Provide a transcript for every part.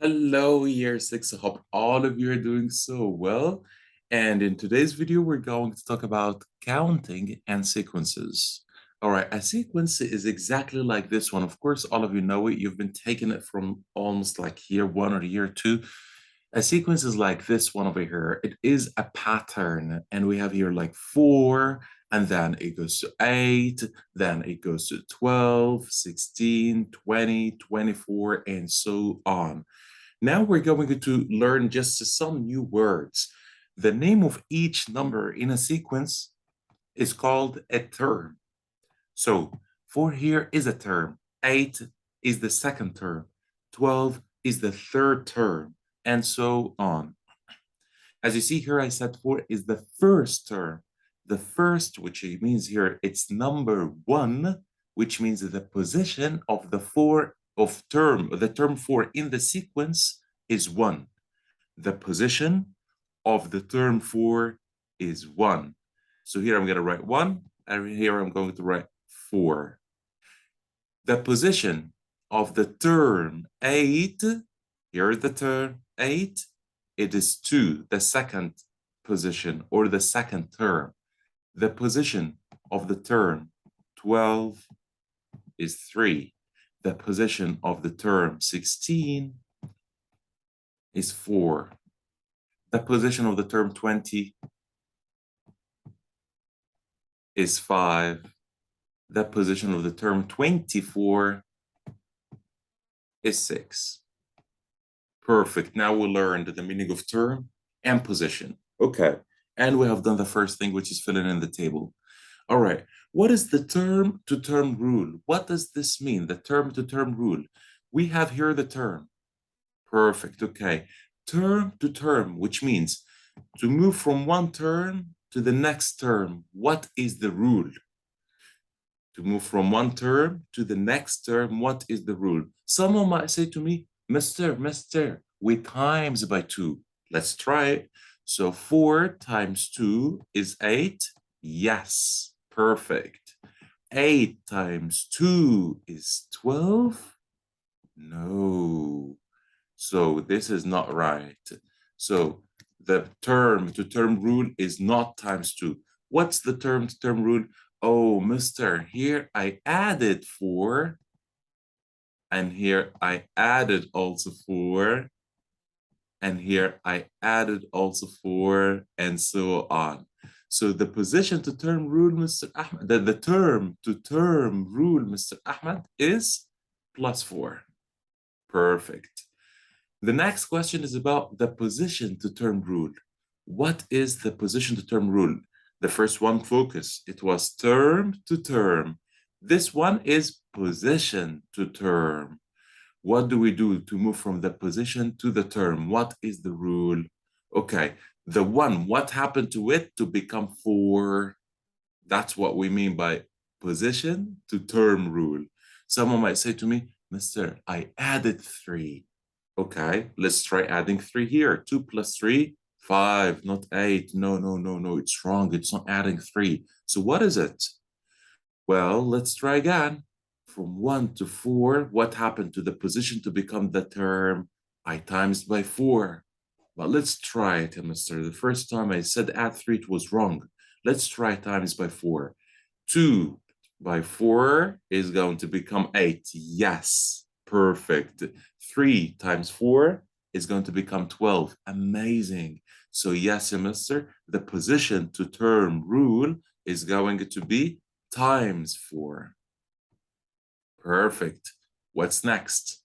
Hello, year six. I hope all of you are doing so well. And in today's video, we're going to talk about counting and sequences. All right, a sequence is exactly like this one. Of course, all of you know it. You've been taking it from almost like year one or year two. A sequence is like this one over here. It is a pattern, and we have here like 4, and then it goes to 8, then it goes to 12, 16, 20, 24, and so on. Now we're going to learn just some new words. The name of each number in a sequence is called a term. So 4 here is a term, 8 is the second term, 12 is the third term, and so on. As you see here, I said 4 is the first term. The first, which means here it's number 1, which means the position of the term 4 in the sequence is 1. The position of the term 4 is 1. So here I'm going to write 1, and here I'm going to write 4. The position of the term 8, here is the term 8, it is 2, the second position or the second term. The position of the term 12 is 3. The position of the term 16 is 4. The position of the term 20 is 5. The position of the term 24 is 6. Perfect. Now we learned the meaning of term and position. Okay. And we have done the first thing, which is filling in the table. All right. What is the term-to-term rule? What does this mean, the term-to-term rule? We have here the term. Perfect. Okay. Term to term, which means to move from one term to the next term. What is the rule? To move from one term to the next term, what is the rule? Someone might say to me, Mister, we times by 2. Let's try it. So 4 times 2 is 8. Yes, perfect. 8 times 2 is 12. No. So this is not right. So the term-to-term rule is not times 2. What's the term-to-term rule? Oh, mister, here I added 4, and here I added also 4, and here I added also 4, and so on. So the position to term rule, Mr. Ahmed, the term to term rule, Mr. Ahmed, is +4. Perfect. The next question is about the position to term rule. What is the position to term rule? The first one, focus. It was term to term. This one is position to term. What do we do to move from the position to the term? What is the rule? Okay, the one, what happened to it to become 4? That's what we mean by position to term rule. Someone might say to me, Mister, I added 3. Okay, let's try adding 3 here. 2 plus 3, 5, not 8. No, it's wrong. It's not adding 3. So what is it? Well, let's try again. From 1 to 4, what happened to the position to become the term? I times by 4. But let's try it, mister. The first time I said add 3, it was wrong. Let's try times by 4. 2 by 4 is going to become 8. Yes, perfect. 3 times 4 is going to become 12. Amazing. So yes, mister, the position to term rule is going to be times 4. Perfect. What's next?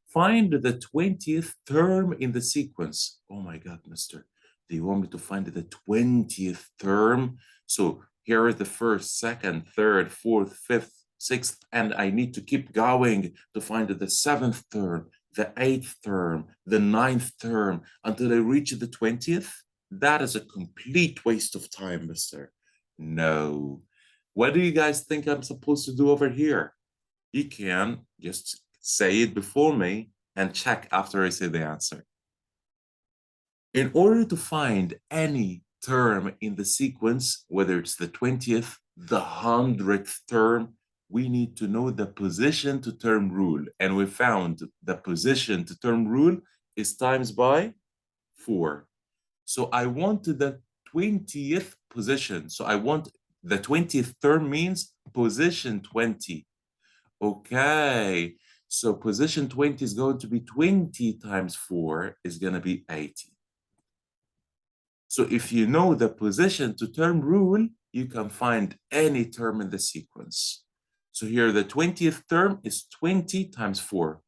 Find the 20th term in the sequence. Oh my God, mister. Do you want me to find the 20th term? So here are the first, second, third, fourth, fifth, sixth, and I need to keep going to find the 7th term, the 8th term, the 9th term, until I reach the 20th? That is a complete waste of time, mister. No. What do you guys think I'm supposed to do over here? You can just say it before me and check after I say the answer. In order to find any term in the sequence, whether it's the 20th, the 100th term, we need to know the position to term rule. And we found the position to term rule is times by 4. So I want the 20th position. So I want the 20th term means position 20. Okay, so position 20 is going to be 20 times 4 is going to be 80. So if you know the position to term rule, you can find any term in the sequence. So here the 20th term is 20 times 4.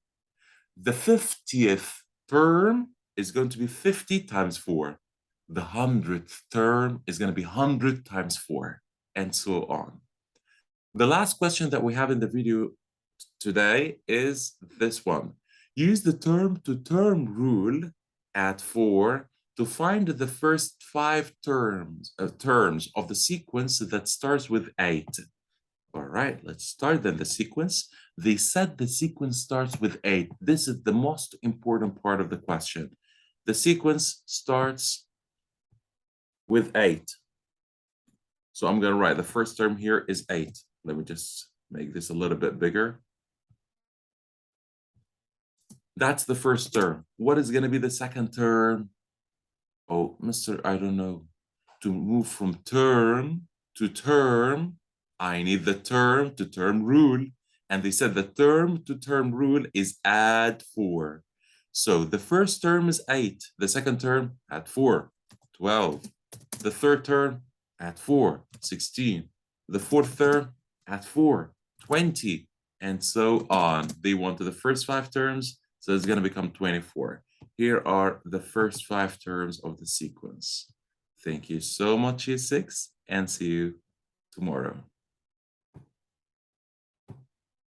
The 50th term is going to be 50 times 4. The 100th term is going to be 100 times 4, and so on. The last question that we have in the video today is this one. Use the term-to-term rule at 4 to find the first 5 terms of the sequence that starts with 8. All right, let's start then the sequence. They said the sequence starts with 8. This is the most important part of the question. The sequence starts with 8. So I'm going to write the first term here is 8. Let me just make this a little bit bigger. That's the first term. What is going to be the second term? Oh, Mr. I don't know. To move from term to term, I need the term to term rule. And they said the term to term rule is add 4. So the first term is 8. The second term, add 4, 12. The third term, add 4, 16. The fourth term, add 4, 20. And so on. They wanted the first 5 terms, so it's going to become 24. Here are the first 5 terms of the sequence. Thank you so much, Year 6, and see you tomorrow.